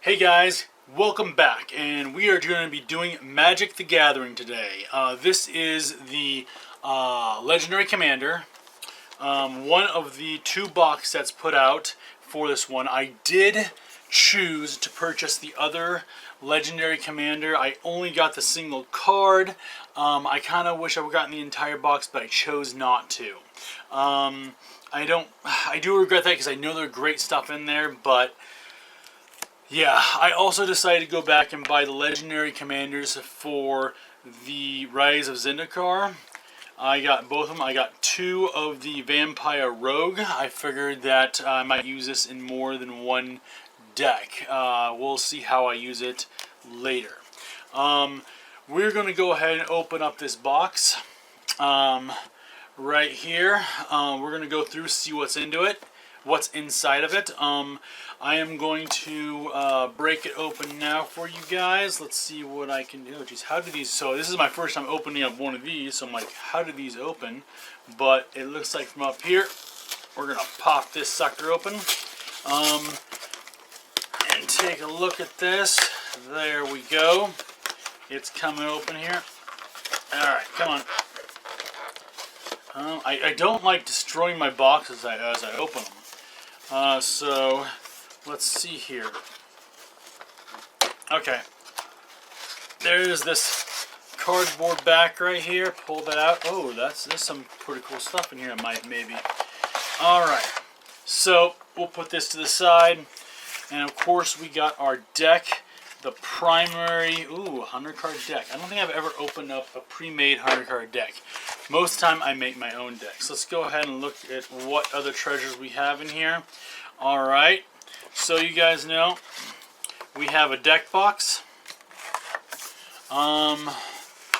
Hey guys, welcome back, and we are going to be doing Magic the Gathering today. This is the Legendary Commander, one of the two box sets put out for this one. I did choose to purchase the other Legendary Commander. I only got the single card. I kind of wish I would have gotten the entire box, but I chose not to. I do regret that because I know there's great stuff in there, but yeah, I also decided to go back and buy the Legendary Commanders for the Rise of Zendikar. I got both of them. I got two of the Vampire Rogue. I figured that I might use this in more than one deck. We'll see how I use it later. We're going to go ahead and open up this box right here. We're going to go through, see what's inside of it. I am going to break it open now for you guys. Let's see what I can do. Oh, geez, how do these... So this is my first time opening up one of these, so I'm like, how do these open? But it looks like from up here, we're going to pop this sucker open. And take a look at this. There we go. It's coming open here. Alright, come on. I don't like destroying my boxes as I open them. So let's see here. Okay. There's this cardboard back right here. Pull that out. Oh, there's some pretty cool stuff in here. Maybe. Alright. So we'll put this to the side. And of course we got our deck. The primary, 100 card deck. I don't think I've ever opened up a pre-made 100 card deck. Most of the time I make my own decks. Let's go ahead and look at what other treasures we have in here. Alright, so you guys know we have a deck box.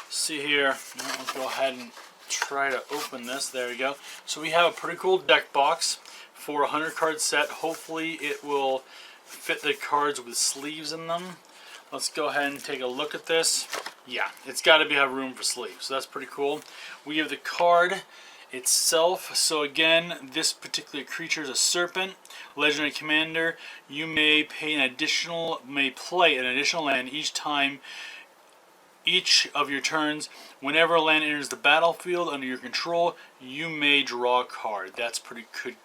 See here, let's go ahead and try to open this. There we go. So we have a pretty cool deck box for a 100 card set. Hopefully it will fit the cards with sleeves in them. Let's go ahead and take a look at this. Yeah, it's got to have room for sleeves, so that's pretty cool. We have the card itself. So again, this particular creature is a serpent, Legendary Commander. You may play an additional land each of your turns. Whenever a land enters the battlefield under your control, you may draw a card. That's pretty good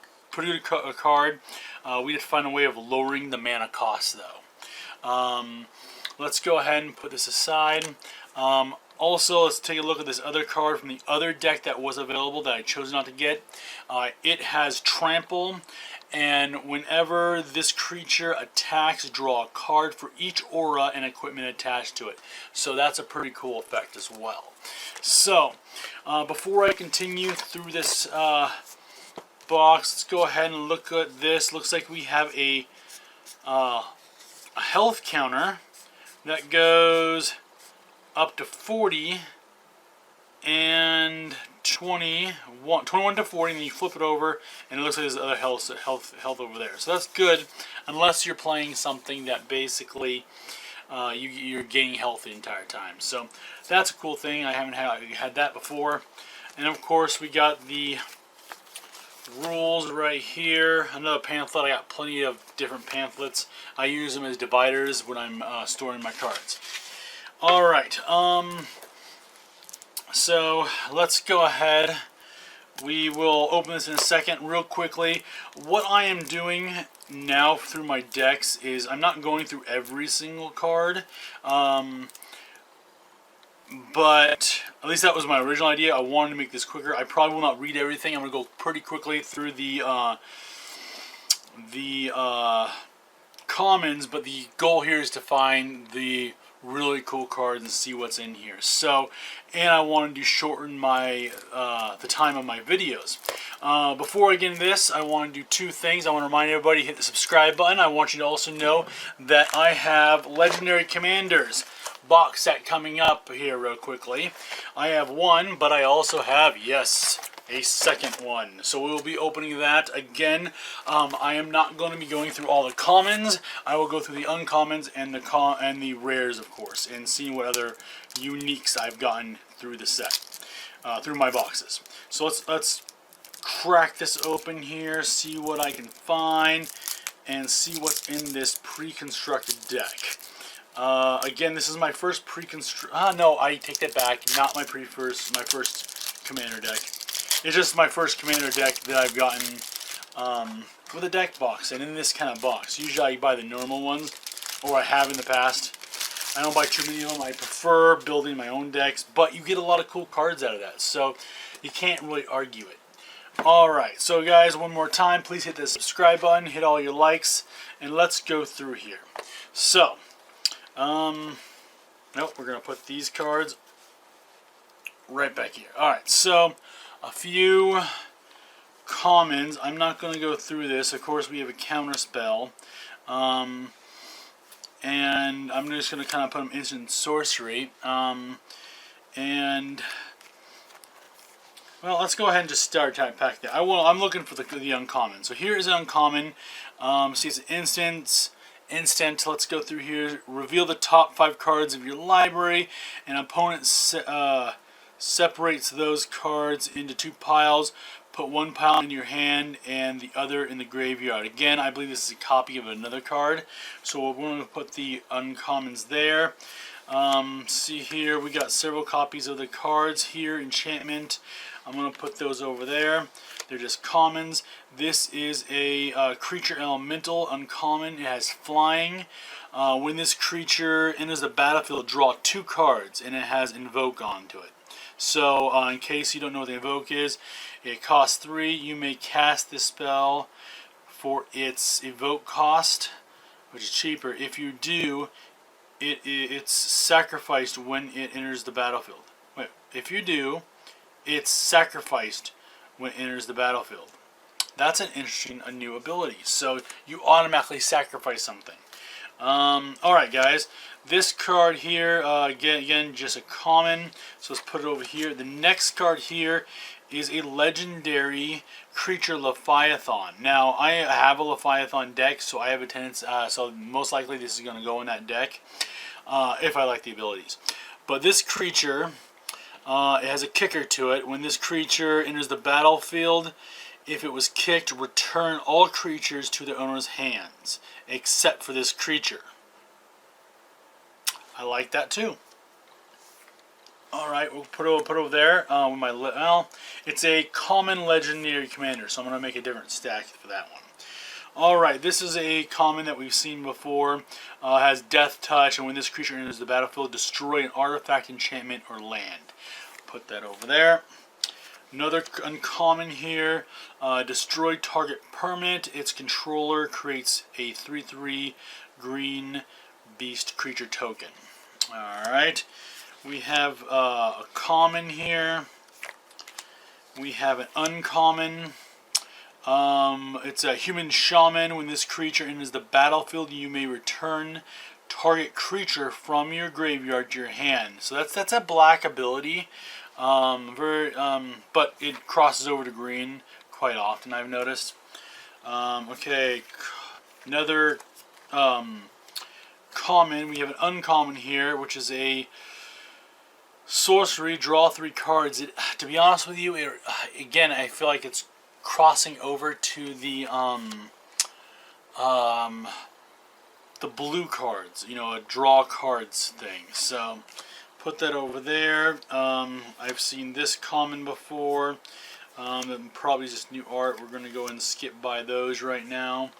card. We had to find a way of lowering the mana cost though. Let's go ahead and put this aside. Also, let's take a look at this other card from the other deck that was available that I chose not to get. It has Trample, and whenever this creature attacks, draw a card for each aura and equipment attached to it. So that's a pretty cool effect as well. So, before I continue through this box, let's go ahead and look at this. Looks like we have a health counter that goes up to 40 and 21 to 40, and then you flip it over and it looks like there's other health over there. So that's good unless you're playing something that basically you're gaining health the entire time. So that's a cool thing. I haven't had that before. And of course we got the rules right here. Another pamphlet. I got plenty of different pamphlets. I use them as dividers when I'm storing my cards. Alright, so let's go ahead. We will open this in a second. Real quickly, what I am doing now through my decks is I'm not going through every single card, but at least that was my original idea. I wanted to make this quicker. I probably will not read everything. I'm going to go pretty quickly through the commons, but the goal here is to find the really cool cards and see what's in here. So, and I wanted to shorten my the time of my videos. Before I get into this, I want to do two things. I want to remind everybody to hit the subscribe button. I want you to also know that I have Legendary Commanders box set coming up here real quickly. I have one, but I also have, yes, a second one. So we'll be opening that again. I am not going to be going through all the commons. I will go through the uncommons and the rares, of course, and see what other uniques I've gotten through the set, through my boxes. So let's crack this open here, see what I can find, and see what's in this pre-constructed deck. Again, this is my first no, I take that back. Not my first commander deck. It's just my first commander deck that I've gotten with a deck box, and in this kind of box. Usually I buy the normal ones, or I have in the past. I don't buy too many of them. I prefer building my own decks, but you get a lot of cool cards out of that, so you can't really argue it. Alright, so guys, one more time, please hit the subscribe button, hit all your likes, and let's go through here. So, nope, we're going to put these cards right back here. Alright, so a few commons. I'm not going to go through this. Of course, we have a counter spell. And I'm just going to kind of put them instant sorcery. And well, let's go ahead and just start type pack that. I'm looking for the uncommon. So here is an uncommon. See, it's an instant. Let's go through here. Reveal the top 5 cards of your library. An opponent separates those cards into 2 piles. Put 1 pile in your hand and the other in the graveyard. Again, I believe this is a copy of another card. So we're going to put the uncommons there. See here, we got several copies of the cards here. Enchantment. I'm going to put those over there. They're just commons. This is a creature elemental uncommon. It has flying. When this creature enters the battlefield, draw 2 cards, and it has invoke onto it. So, in case you don't know what the invoke is, it costs 3. You may cast this spell for its evoke cost, which is cheaper. If you do, it's sacrificed when it enters the battlefield. Wait, if you do, it's sacrificed when it enters the battlefield. That's an interesting, a new ability. So you automatically sacrifice something. Alright guys, this card here, again, just a common, so let's put it over here. The next card here is a legendary creature Leviathan. Now, I have a Leviathan deck, so I have a tendency, so most likely this is going to go in that deck, if I like the abilities. But this creature, it has a kicker to it. When this creature enters the battlefield, if it was kicked, return all creatures to their owner's hands, except for this creature. I like that too. Alright, we'll put it over there. With my well, it's a common legendary commander, so I'm going to make a different stack for that one. Alright, this is a common that we've seen before. Has Death Touch, and when this creature enters the battlefield, destroy an artifact, enchantment, or land. Put that over there. Another uncommon here, destroy target permanent. Its controller creates a 3/3 green beast creature token. Alright, we have a common here. We have an uncommon. It's a human shaman. When this creature enters the battlefield, you may return target creature from your graveyard to your hand. So that's a black ability. But it crosses over to green quite often, I've noticed. Okay, another common. We have an uncommon here, which is a sorcery. Draw 3 cards. To be honest with you, again, I feel like it's crossing over to the blue cards. You know, a draw cards thing. So put that over there. I've seen this common before. Probably just new art. We're going to go and skip by those right now.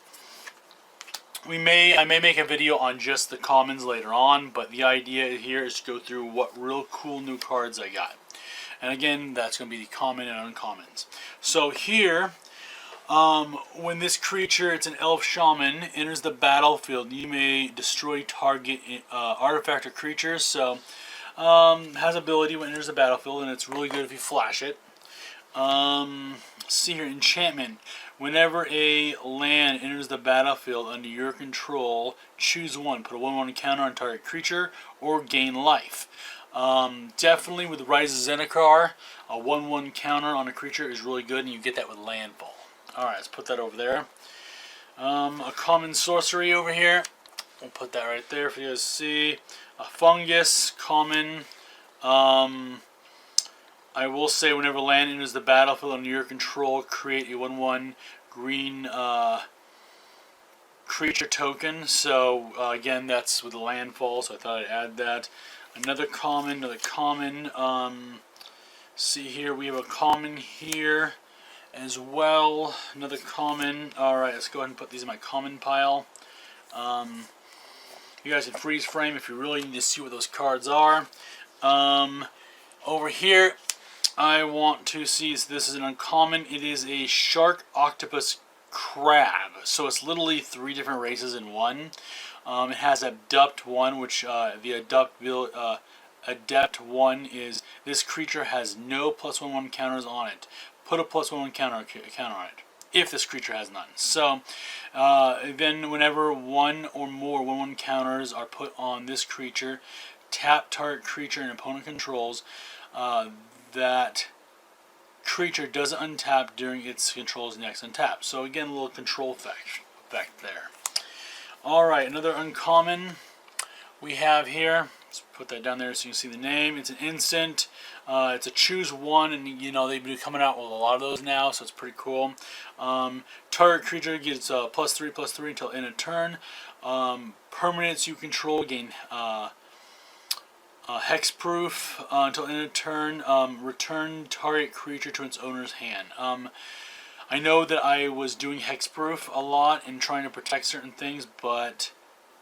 I may make a video on just the commons later on, but the idea here is to go through what real cool new cards I got. And again, that's going to be the common and uncommons. So here, when this creature, it's an elf shaman, enters the battlefield, you may destroy target artifact or creatures. So has ability when it enters the battlefield, and it's really good if you flash it. See here, enchantment. Whenever a land enters the battlefield under your control, choose one. Put a 1/1 counter on target creature or gain life. Definitely with Rise of Zendikar, a 1/1 counter on a creature is really good, and you get that with landfall. Alright, let's put that over there. A common sorcery over here. We'll put that right there for you to see. A fungus, common. I will say whenever land enters the battlefield under your control, create a 1/1 green creature token. So again, that's with the landfall, so I thought I'd add that. Another common. See here, we have a common here as well. Another common. Alright, let's go ahead and put these in my common pile. You guys can freeze frame if you really need to see what those cards are. Over here, I want to see, so this is an uncommon. It is a Shark Octopus Crab. So it's literally 3 different races in one. It has Adept 1, which the Adept 1 is, this creature has no +1/+1 counters on it. Put a +1/+1 counter on it, if this creature has none. So then whenever 1 or more 1/1 counters are put on this creature, tap target creature and opponent controls. That creature doesn't untap during its control's next untap. So again, a little control effect there. Alright, another uncommon we have here. Let's put that down there so you can see the name. It's an instant. It's a choose one, and you know they've been coming out with a lot of those now, so it's pretty cool. Target creature gets +3/+3 until end of turn. Permanents you control gain hexproof until end of turn. Return target creature to its owner's hand. I know that I was doing hexproof a lot and trying to protect certain things, but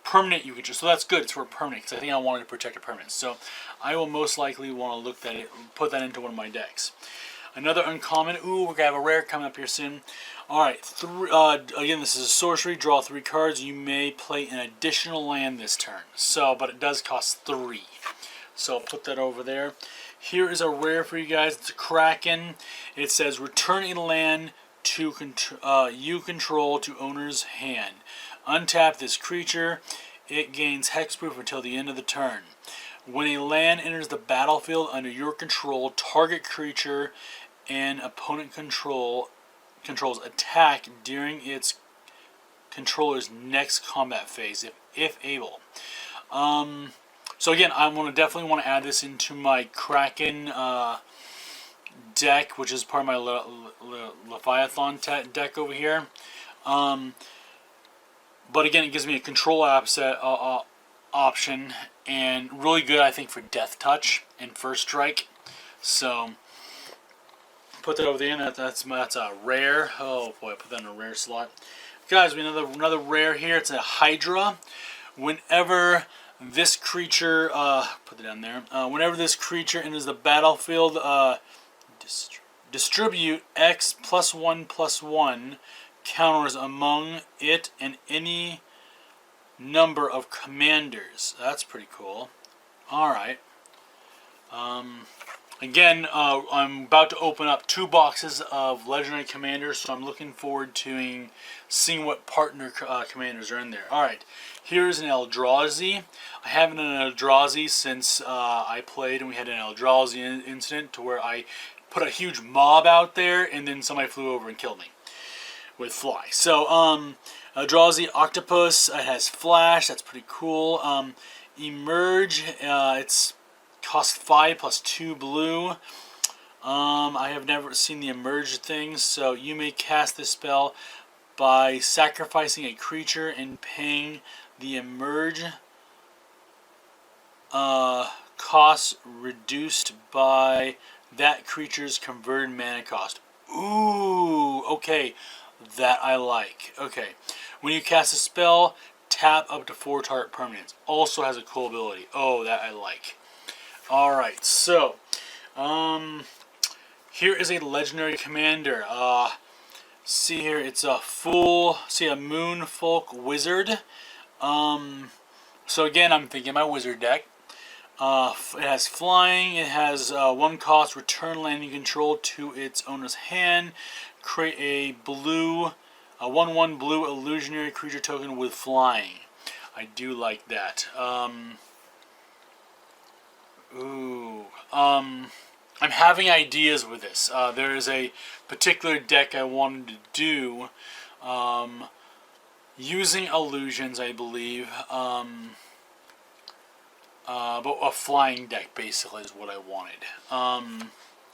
permanent you can just, so that's good. It's for permanent because I think I wanted to protect a permanent. So I will most likely want to look at it, put that into one of my decks. Another uncommon. Ooh, we're gonna have a rare coming up here soon. All right, again, this is a sorcery. Draw 3 cards. You may play an additional land this turn. So, but it does cost 3. So I'll put that over there. Here is a rare for you guys. It's a Kraken. It says return a land to you control to owner's hand. Untap this creature. It gains hexproof until the end of the turn. When a land enters the battlefield under your control, target creature and opponent controls attack during its controller's next combat phase, if able. So again, I definitely want to add this into my Kraken deck, which is part of my Leviathan deck over here. But again, it gives me a control option, and really good, I think, for Death Touch and First Strike. So put that over there, and that's a rare. Oh boy, I put that in a rare slot. Guys, we have another rare here. It's a Hydra. Whenever this creature, put it down there. Whenever this creature enters the battlefield, distribute X +1/+1 counters among it and any number of commanders. That's pretty cool. Alright. Again, I'm about to open up 2 boxes of Legendary Commanders, so I'm looking forward to seeing what partner commanders are in there. Alright, here's an Eldrazi. I haven't done an Eldrazi since I played and we had an Eldrazi incident to where I put a huge mob out there and then somebody flew over and killed me with fly. So, Eldrazi Octopus, it has Flash, that's pretty cool. Emerge, it's cost 5 +2 blue. I have never seen the Emerge thing, so you may cast this spell by sacrificing a creature and paying the Emerge cost reduced by that creature's converted mana cost. Ooh, okay. That I like. Okay. When you cast a spell, tap up to 4 target permanents. Also has a cool ability. Oh, that I like. Alright, so here is a legendary commander. See here, it's a a Moon Folk Wizard. So again, I'm thinking my wizard deck. It has flying. It has 1 cost, return land you control to its owner's hand. Create a 1/1 blue illusionary creature token with flying. I do like that. I'm having ideas with this. There is a particular deck I wanted to do using illusions, I believe. But a flying deck basically is what I wanted.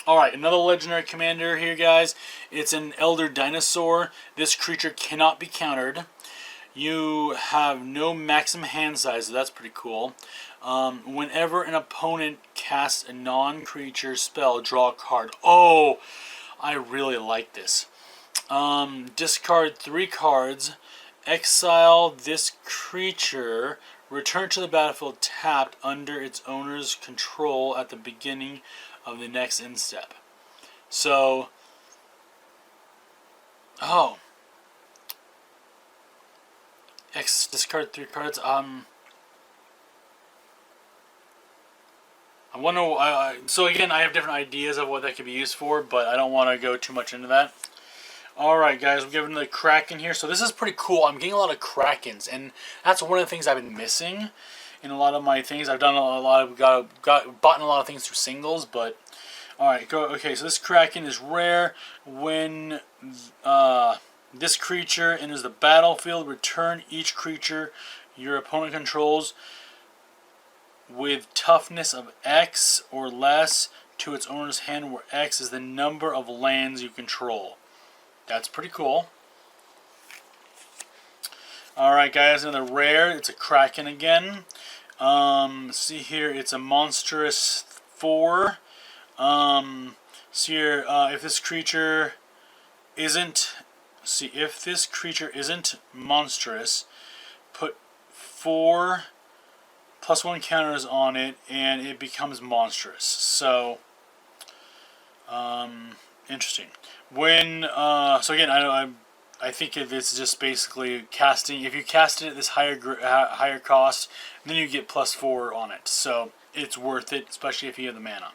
Alright, another legendary commander here, guys. It's an Elder Dinosaur. This creature cannot be countered. You have no maximum hand size, so that's pretty cool. Whenever an opponent casts a non-creature spell, draw a card. Oh, I really like this. Discard 3 cards, exile this creature, return to the battlefield tapped under its owner's control at the beginning of the next end step. So, oh, discard 3 cards. I wonder. So again, I have different ideas of what that could be used for, but I don't want to go too much into that. Alright guys, we're giving the Kraken here. So this is pretty cool. I'm getting a lot of Krakens, and that's one of the things I've been missing in a lot of my things. I've done a lot of, bought a lot of things through singles, but alright, okay, so this Kraken is rare. When this creature enters the battlefield, return each creature your opponent controls with toughness of X or less to its owner's hand, where X is the number of lands you control. That's pretty cool. Alright guys, another rare. It's a Kraken again. See here, it's a monstrous 4. See here, if this creature isn't monstrous, put 4 +1 counters on it and it becomes monstrous. So interesting. When so again, I think this is just basically casting. If you cast it at this higher cost, then you get +4 on it. So it's worth it, especially if you have the mana.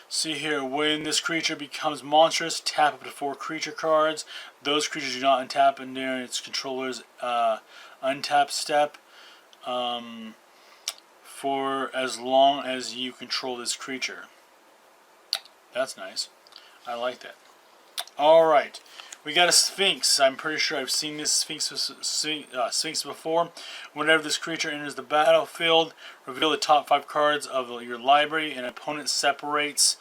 See here, when this creature becomes monstrous, tap up to 4 creature cards. Those creatures do not untap during its controller's untap step for as long as you control this creature. That's nice. I like that. Alright, we got a Sphinx. I'm pretty sure I've seen this Sphinx before. Whenever this creature enters the battlefield, reveal the top 5 cards of your library. An opponent separates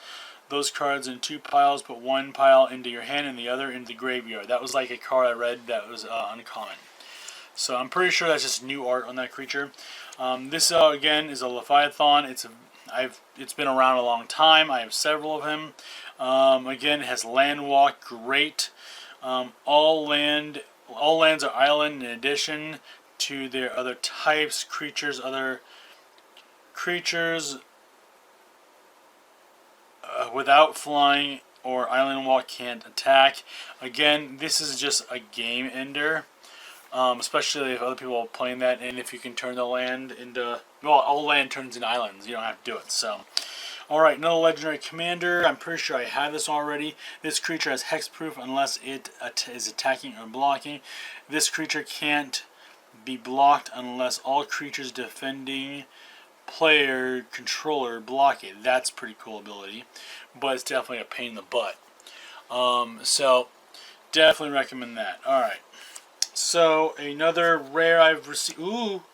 those cards in 2 piles. Put 1 pile into your hand and the other into the graveyard. That was like a card I read that was uncommon. So I'm pretty sure that's just new art on that creature. This again is a Leviathan. It's been around a long time. I have several of him. Again, it has land walk, great. All lands are island in addition to their other types. Other creatures without flying or island walk can't attack. Again, this is just a game ender. Especially if other people are playing that, and if you can turn the land into, well, all land turns into islands, you don't have to do it. So, alright, another legendary commander. I'm pretty sure I have this already. This creature has hexproof unless it is attacking or blocking. This creature can't be blocked unless all creatures defending player controller block it. That's a pretty cool ability, but it's definitely a pain in the butt. So definitely recommend that. Alright. So, another rare I've received. Ooh!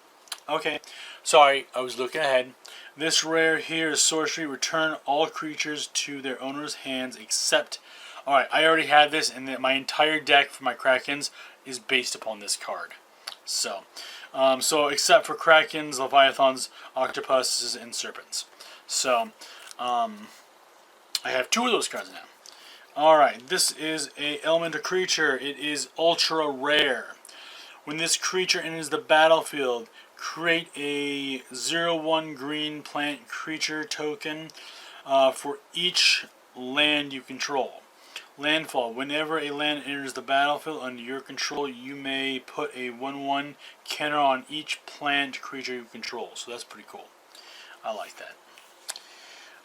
Okay. Sorry, I was looking ahead. This rare here is sorcery. Return all creatures to their owner's hands except. Alright, I already had this, and my entire deck for my Krakens is based upon this card. So, except for Krakens, Leviathans, Octopuses, and Serpents. So, I have 2 of those cards now. Alright, this is a elemental creature. It is ultra rare. When this creature enters the battlefield, create a 0/1 green plant creature token for each land you control. Landfall. Whenever a land enters the battlefield under your control, you may put a 1/1 counter on each plant creature you control. So that's pretty cool. I like that.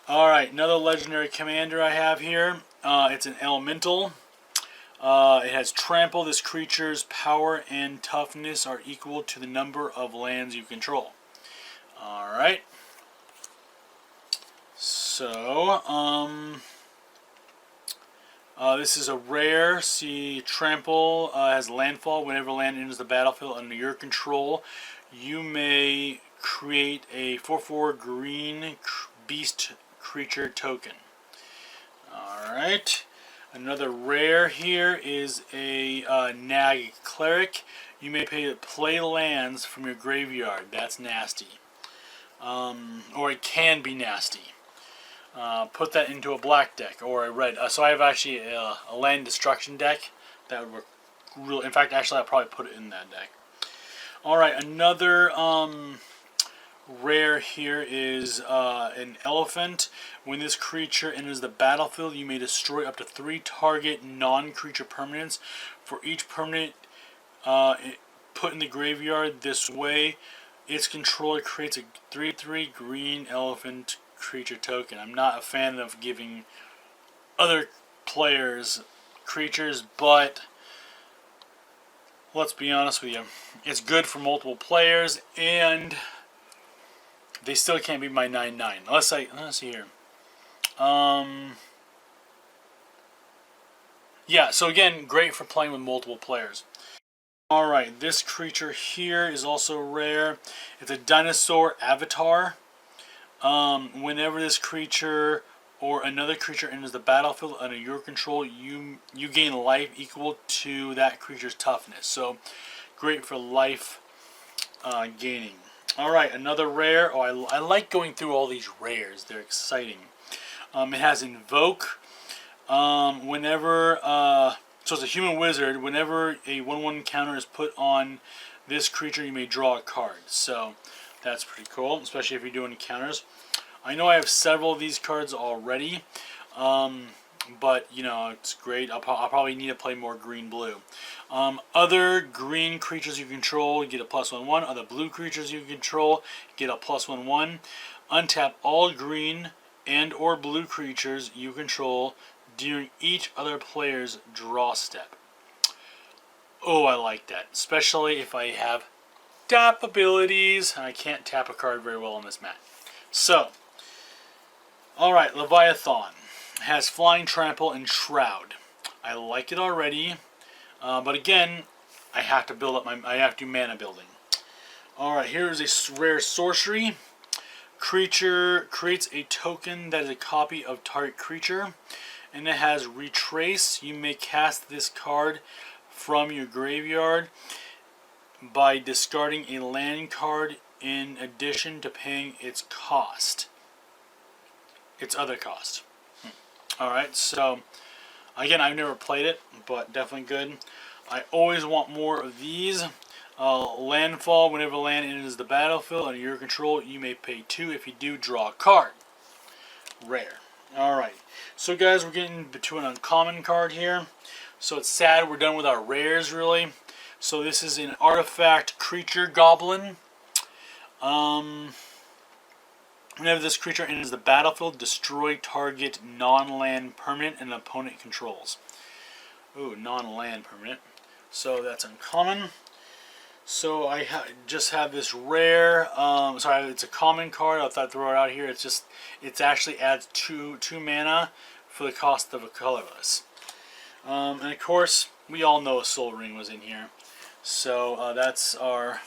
Alright, another legendary commander I have here. It's an elemental. It has trample. This creature's power and toughness are equal to the number of lands you control. Alright. So, this is a rare. See, trample has landfall. Whenever land enters the battlefield under your control, you may create a 4/4 green beast creature token. Alright. Another rare here is a Nag Cleric. You may play lands from your graveyard. That's nasty. Or it can be nasty. Put that into a black deck or a red. So I have actually a land destruction deck that would work real. In fact, actually, I'll probably put it in that deck. All right, another rare here is an elephant. When this creature enters the battlefield, you may destroy up to 3 target non-creature permanents. For each permanent put in the graveyard this way, its controller creates a 3/3 green elephant creature token. I'm not a fan of giving other players creatures, but let's be honest with you, it's good for multiple players, and they still can't be my 9/9. Let's see here. Yeah, so again, great for playing with multiple players. Alright, this creature here is also rare. It's a dinosaur avatar. Whenever this creature or another creature enters the battlefield under your control, you gain life equal to that creature's toughness. So, great for life gaining. Alright, another rare. Oh, I like going through all these rares. They're exciting. It has Invoke. So it's a human wizard. Whenever a 1/1 counter is put on this creature, you may draw a card. So that's pretty cool, especially if you're doing counters. I know I have several of these cards already, but you know, it's great. I'll probably need to play more green-blue. Other green creatures you control get a +1/1. Other blue creatures you control get a +1/1. Untap all green and or blue creatures you control during each other player's draw step. Oh, I like that. Especially if I have tap abilities. I can't tap a card very well on this mat. So, alright, Leviathan. It has Flying Trample and Shroud. I like it already. But again, I have to build up I have to do mana building. Alright, here's a rare sorcery. Creature creates a token that is a copy of target creature, and it has Retrace. You may cast this card from your graveyard by discarding a land card in addition to paying its cost. Its other cost. Alright, so again, I've never played it, but definitely good. I always want more of these. Landfall, whenever land enters the battlefield under your control, you may pay 2. If you do, draw a card. Rare. Alright, so guys, we're getting to an uncommon card here. So it's sad we're done with our rares, really. So this is an artifact creature goblin. Whenever this creature enters the battlefield, destroy target non-land permanent an opponent controls. Ooh, non-land permanent. So that's uncommon. So I just have this rare. Sorry, it's a common card. I thought I'd throw it out here. It actually adds two mana for the cost of a colorless. And of course, we all know a Soul Ring was in here. So that's our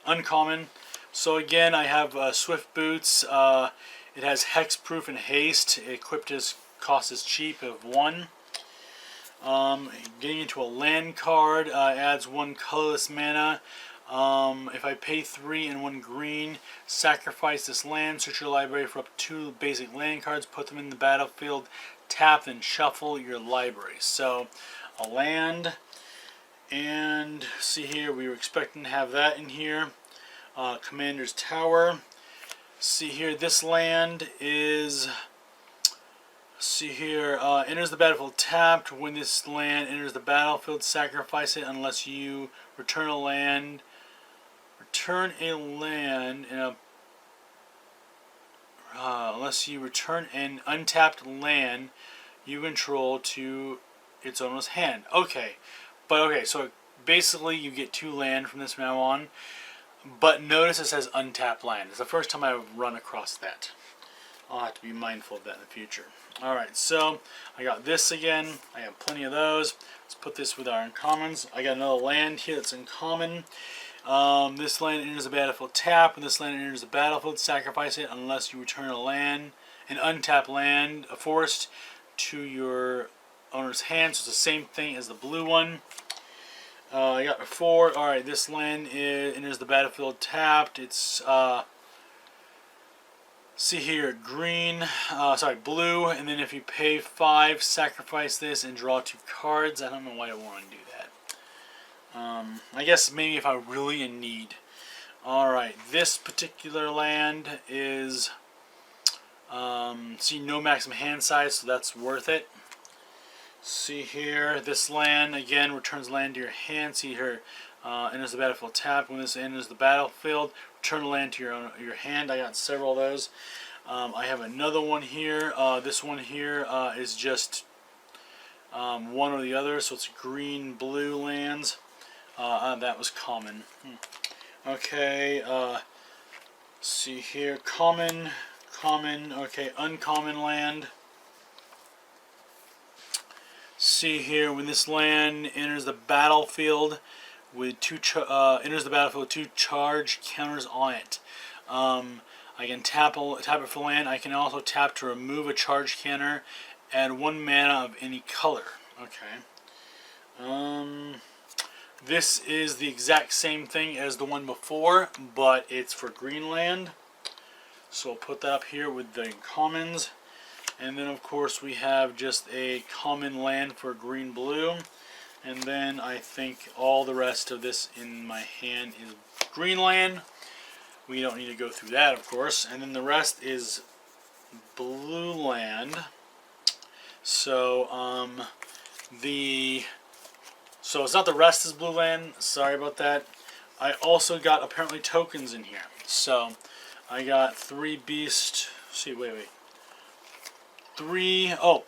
uncommon. So again, I have Swift Boots. It has Hexproof and Haste. Equipped as cost is cheap of 1. Getting into a land card, adds 1 colorless mana. If I pay 3 and 1 green, sacrifice this land, search your library for up to 2 basic land cards, put them in the battlefield, tap, and shuffle your library. So, a land, and see here, we were expecting to have that in here. Commander's Tower. See here, this land is... See here, enters the battlefield tapped. When this land enters the battlefield, sacrifice it unless you return a land. Return a land in a unless you return an untapped land you control to its owner's hand. Okay, but okay, so basically you get 2 land from this now on. But notice it says untapped land. It's the first time I've run across that. I'll have to be mindful of that in the future. Alright, so I got this again. I have plenty of those. Let's put this with our uncommons. I got another land here that's uncommon. This land enters the battlefield tap. When this land enters the battlefield, sacrifice it unless you return a land an untapped land, a forest, to your owner's hand. So it's the same thing as the blue one. I got 4. Alright, this land enters the battlefield tapped. It's, see here, blue, and then if you pay 5, sacrifice this and draw 2 cards. I don't know why I want to do that. I guess maybe if I'm really in need. Alright, this particular land is, see, no maximum hand size, so that's worth it. See here, this land, again, returns land to your hand. See here, enters the battlefield tapped. When this enters the battlefield, return the land to your hand. I got several of those. I have another one here. This one here is just one or the other, so it's green-blue lands. That was common. Okay, see here, common, okay, uncommon land. See here, when this land enters the battlefield with 2 charge counters on it. I can tap it for land. I can also tap to remove a charge counter, add 1 mana of any color. Okay. This is the exact same thing as the one before, but it's for green land. So I'll put that up here with the commons. And then of course we have just a common land for green-blue. And then I think all the rest of this in my hand is green land. We don't need to go through that, of course. And then the rest is blue land. So so it's not the rest is blue land. Sorry about that. I also got apparently tokens in here. So I got 3 beast. See, wait. 3. Oh,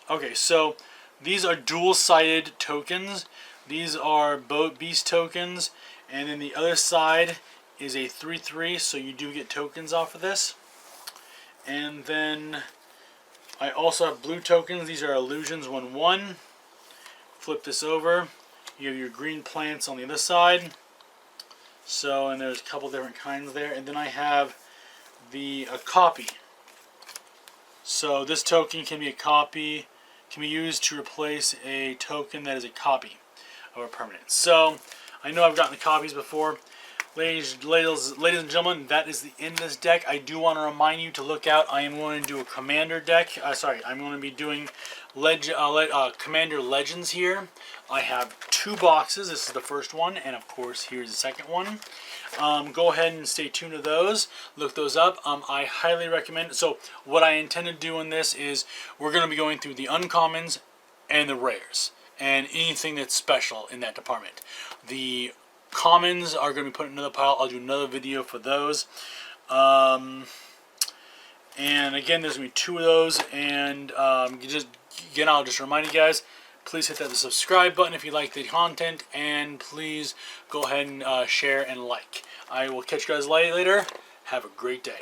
okay. So these are dual-sided tokens. These are both beast tokens, and then the other side is a 3/3. So you do get tokens off of this. And then I also have blue tokens. These are illusions 1/1. Flip this over. You have your green plants on the other side. So, and there's a couple different kinds there. And then I have a copy. So this token can be a copy, can be used to replace a token that is a copy of a permanent. So I know I've gotten the copies before. Ladies and gentlemen, that is the end of this deck. I do want to remind you to look out. I am going to do a commander deck. I'm going to be doing Commander Legends here. I have 2 boxes. This is the first one, and of course, here's the second one. Go ahead and stay tuned to those. Look those up. I highly recommend. So what I intend to do in this is we're going to be going through the uncommons and the rares and anything that's special in that department. The commons are going to be put in another pile. I'll do another video for those. And again, there's going to be 2 of those. And I'll just remind you guys, please hit that subscribe button if you like the content. And please go ahead and share and like. I will catch you guys later. Have a great day.